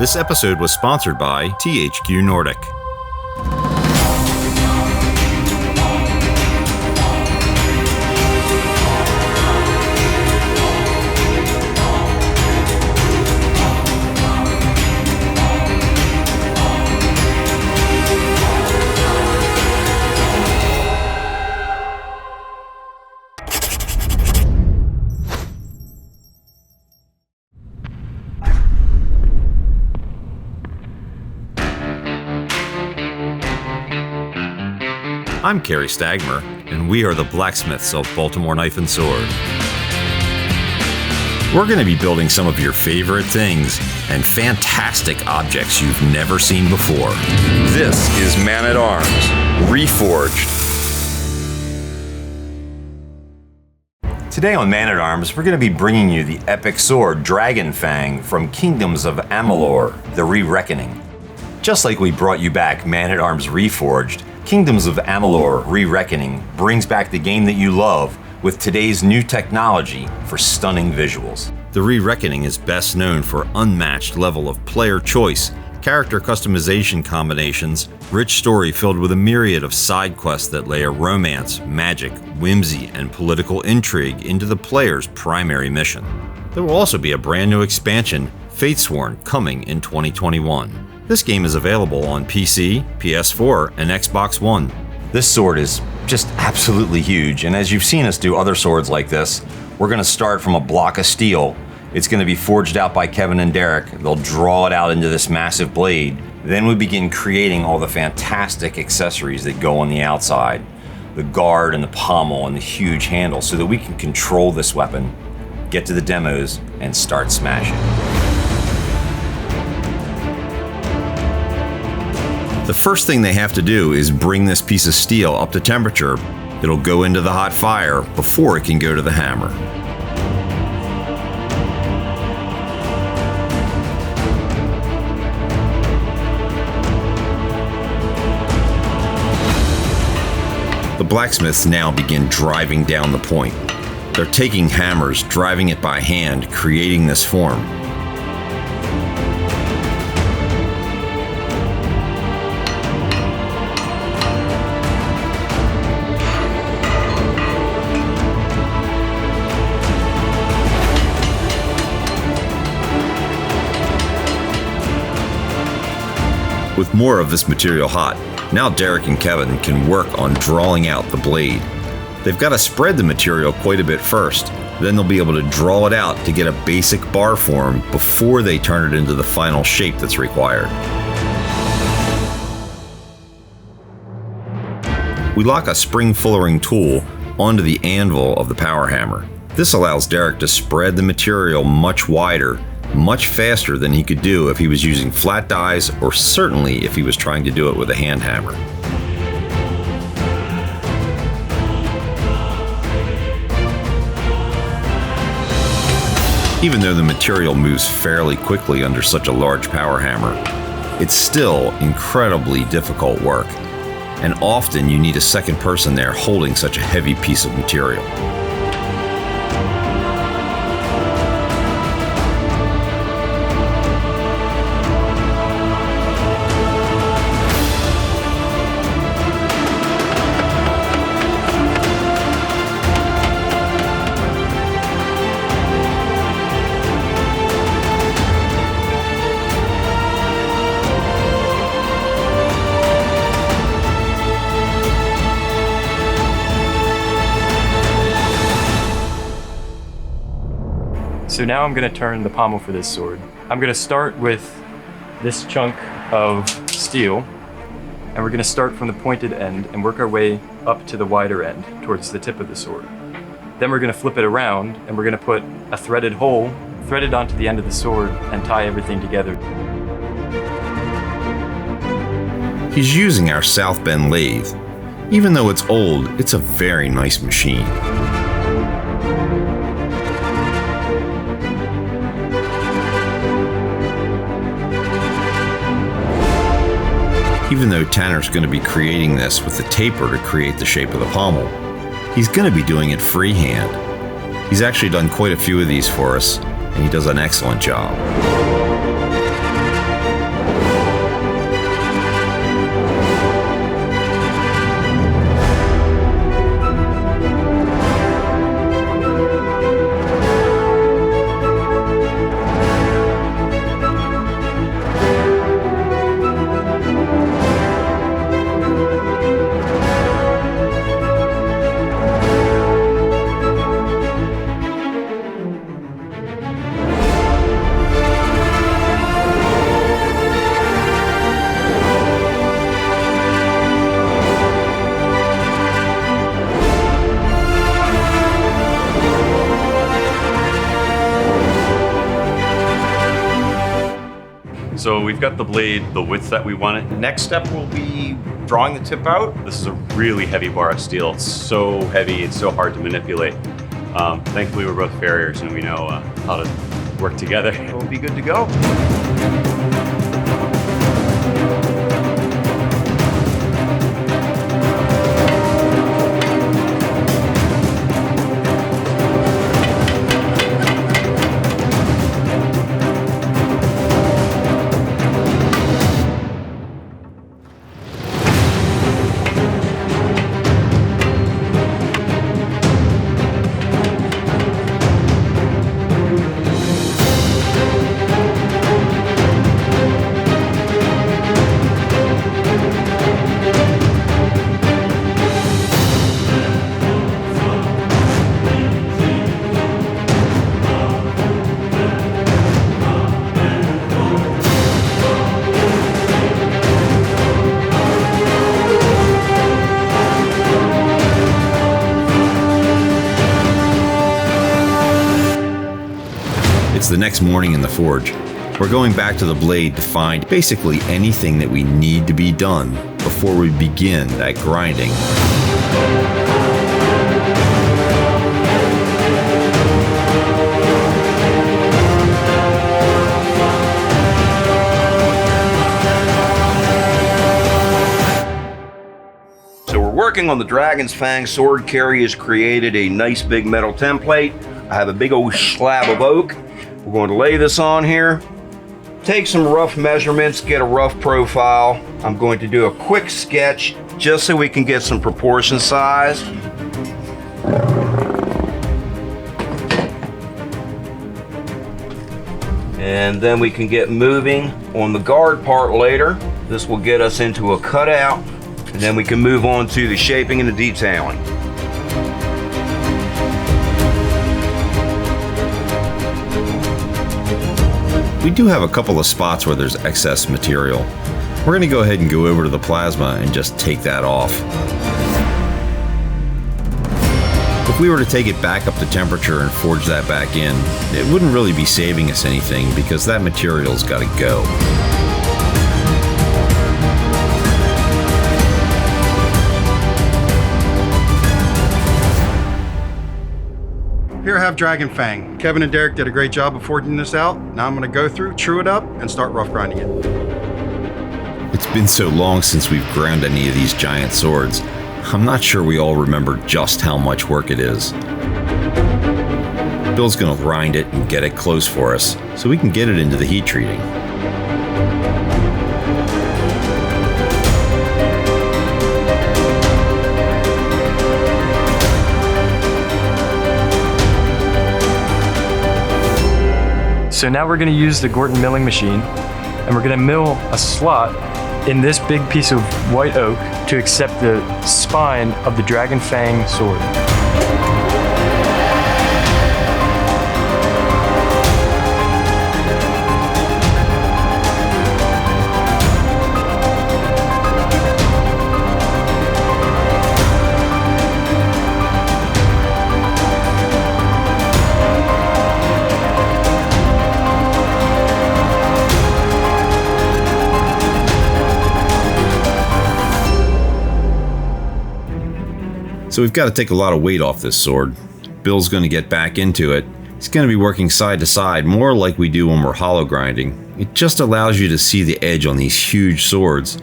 This episode was sponsored by THQ Nordic. I'm Kerry Stagmer, and we are the Blacksmiths of Baltimore Knife and Sword. We're going to be building some of your favorite things and fantastic objects you've never seen before. This is Man-at-Arms, Reforged. Today on Man-at-Arms, we're going to be bringing you the epic sword Dragonfang from Kingdoms of Amalur Re-Reckoning. Just like we brought you back Man-at-Arms Reforged, Kingdoms of Amalur Re-Reckoning brings back the game that you love with today's new technology for stunning visuals. The Re-Reckoning is best known for unmatched level of player choice, character customization combinations, rich story filled with a myriad of side quests that layer romance, magic, whimsy, and political intrigue into the player's primary mission. There will also be a brand new expansion, Fatesworn, coming in 2021. This game is available on PC, PS4, and Xbox One. This sword is just absolutely huge, and as you've seen us do other swords like this, we're going to start from a block of steel. It's going to be forged out by Kevin and Derek. They'll draw it out into this massive blade. Then we begin creating all the fantastic accessories that go on the outside. The guard and the pommel and the huge handle so that we can control this weapon, get to the demos, and start smashing. The first thing they have to do is bring this piece of steel up to temperature. It'll go into the hot fire before it can go to the hammer. The blacksmiths now begin driving down the point. They're taking hammers, driving it by hand, creating this form. With more of this material hot, now Derek and Kevin can work on drawing out the blade. They've got to spread the material quite a bit first, then they'll be able to draw it out to get a basic bar form before they turn it into the final shape that's required. We lock a spring fullering tool onto the anvil of the power hammer. This allows Derek to spread the material much wider, much faster than he could do if he was using flat dies, or certainly if he was trying to do it with a hand hammer. Even though the material moves fairly quickly under such a large power hammer, it's still incredibly difficult work, and often you need a second person there holding such a heavy piece of material. So now I'm going to turn the pommel for this sword. I'm going to start with this chunk of steel, and we're going to start from the pointed end and work our way up to the wider end towards the tip of the sword. Then we're going to flip it around, and we're going to put a threaded hole threaded onto the end of the sword and tie everything together. He's using our South Bend lathe. Even though it's old, it's a very nice machine. Even though Tanner's going to be creating this with the taper to create the shape of the pommel, he's going to be doing it freehand. He's actually done quite a few of these for us, and he does an excellent job. So we've got the blade, the width that we want it. Next step will be drawing the tip out. This is a really heavy bar of steel. It's so heavy, it's so hard to manipulate. Thankfully, we're both farriers and we know how to work together. We'll be good to go. It's the next morning in the forge. We're going back to the blade to find basically anything that we need to be done before we begin that grinding. So we're working on the Dragon's Fang sword. Kerry has created a nice big metal template. I have a big old slab of oak. We're going to lay this on here, take some rough measurements, get a rough profile. I'm going to do a quick sketch just so we can get some proportion size. And then we can get moving on the guard part later. This will get us into a cutout, and then we can move on to the shaping and the detailing. We do have a couple of spots where there's excess material. We're going to go ahead and go over to the plasma and just take that off. If we were to take it back up to temperature and forge that back in, it wouldn't really be saving us anything because that material's got to go. Here I have Dragonfang. Kevin and Derek did a great job of forging this out. Now I'm going to go through, true it up, and start rough grinding it. It's been so long since we've ground any of these giant swords. I'm not sure we all remember just how much work it is. Bill's going to grind it and get it close for us so we can get it into the heat treating. So now we're going to use the Gorton milling machine, and we're going to mill a slot in this big piece of white oak to accept the spine of the Dragonfang sword. So we've got to take a lot of weight off this sword. Bill's going to get back into it. He's going to be working side to side, more like we do when we're hollow grinding. It just allows you to see the edge on these huge swords.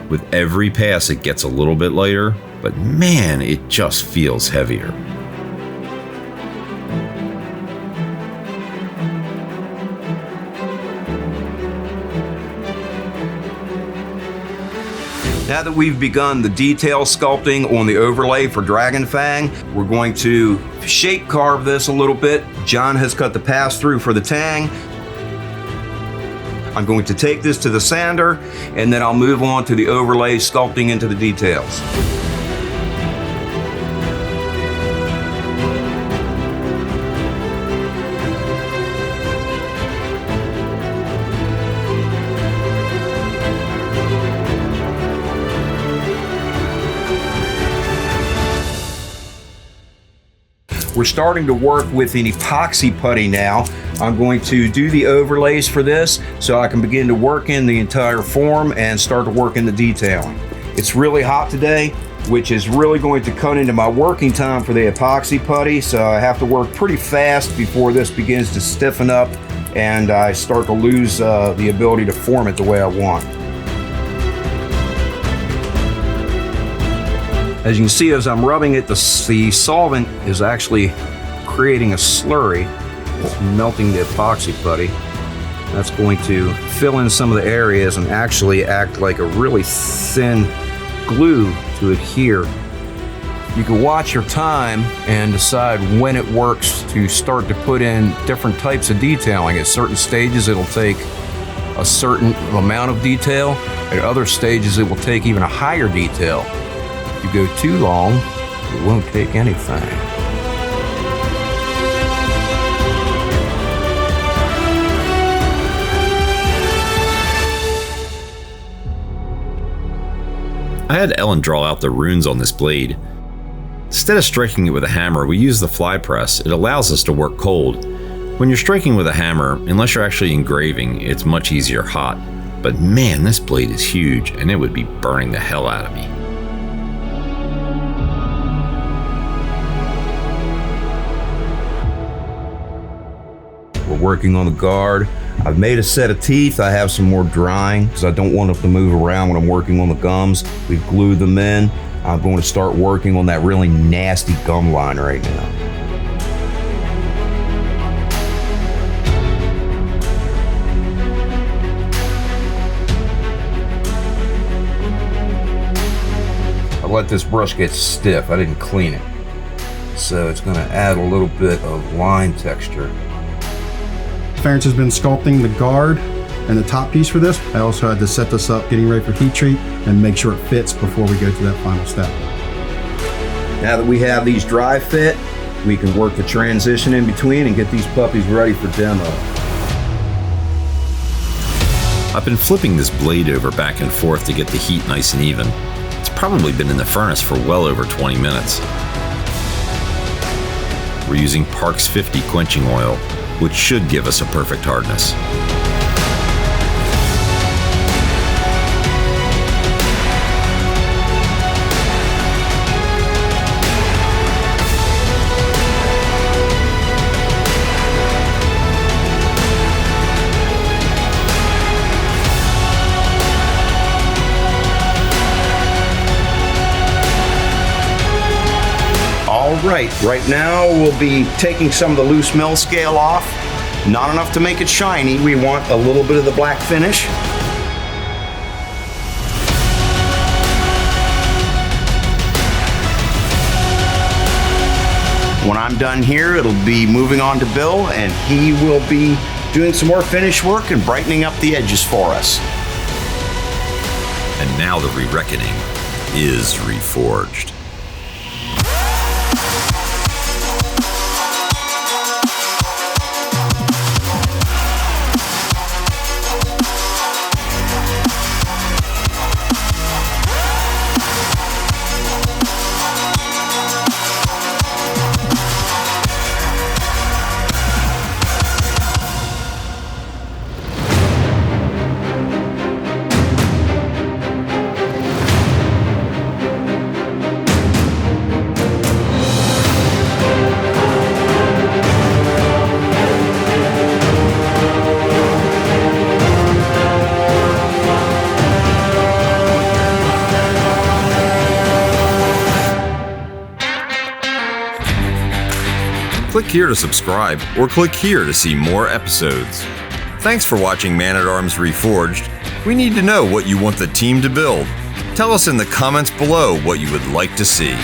With every pass it gets a little bit lighter, but man, it just feels heavier. Now that we've begun the detail sculpting on the overlay for Dragonfang, we're going to shape carve this a little bit. John has cut the pass-through for the tang. I'm going to take this to the sander, and then I'll move on to the overlay sculpting into the details. We're starting to work with an epoxy putty now. I'm going to do the overlays for this so I can begin to work in the entire form and start to work in the detailing. It's really hot today, which is really going to cut into my working time for the epoxy putty, so I have to work pretty fast before this begins to stiffen up and I start to lose the ability to form it the way I want. As you can see, as I'm rubbing it, the solvent is actually creating a slurry. It's melting the epoxy putty. That's going to fill in some of the areas and actually act like a really thin glue to adhere. You can watch your time and decide when it works to start to put in different types of detailing. At certain stages, it'll take a certain amount of detail. At other stages, it will take even a higher detail. If you go too long, it won't take anything. I had Ellen draw out the runes on this blade. Instead of striking it with a hammer, we use the fly press. It allows us to work cold. When you're striking with a hammer, unless you're actually engraving, it's much easier hot. But man, this blade is huge, and it would be burning the hell out of me. We're working on the guard. I've made a set of teeth. I have some more drying because I don't want them to move around when I'm working on the gums. We've glued them in. I'm going to start working on that really nasty gum line right now. I let this brush get stiff. I didn't clean it. So it's going to add a little bit of line texture. Ferenc has been sculpting the guard and the top piece for this. I also had to set this up, getting ready for heat treat, and make sure it fits before we go to that final step. Now that we have these dry fit, we can work the transition in between and get these puppies ready for demo. I've been flipping this blade over back and forth to get the heat nice and even. It's probably been in the furnace for well over 20 minutes. We're using Parks 50 quenching oil, which should give us a perfect hardness. Right now we'll be taking some of the loose mill scale off. Not enough to make it shiny. We want a little bit of the black finish. When I'm done here, it'll be moving on to Bill, and he will be doing some more finish work and brightening up the edges for us. And now the Re-Reckoning is reforged. Click here to subscribe, or click here to see more episodes. Thanks for watching Man-at-Arms Reforged. We need to know what you want the team to build. Tell us in the comments below what you would like to see.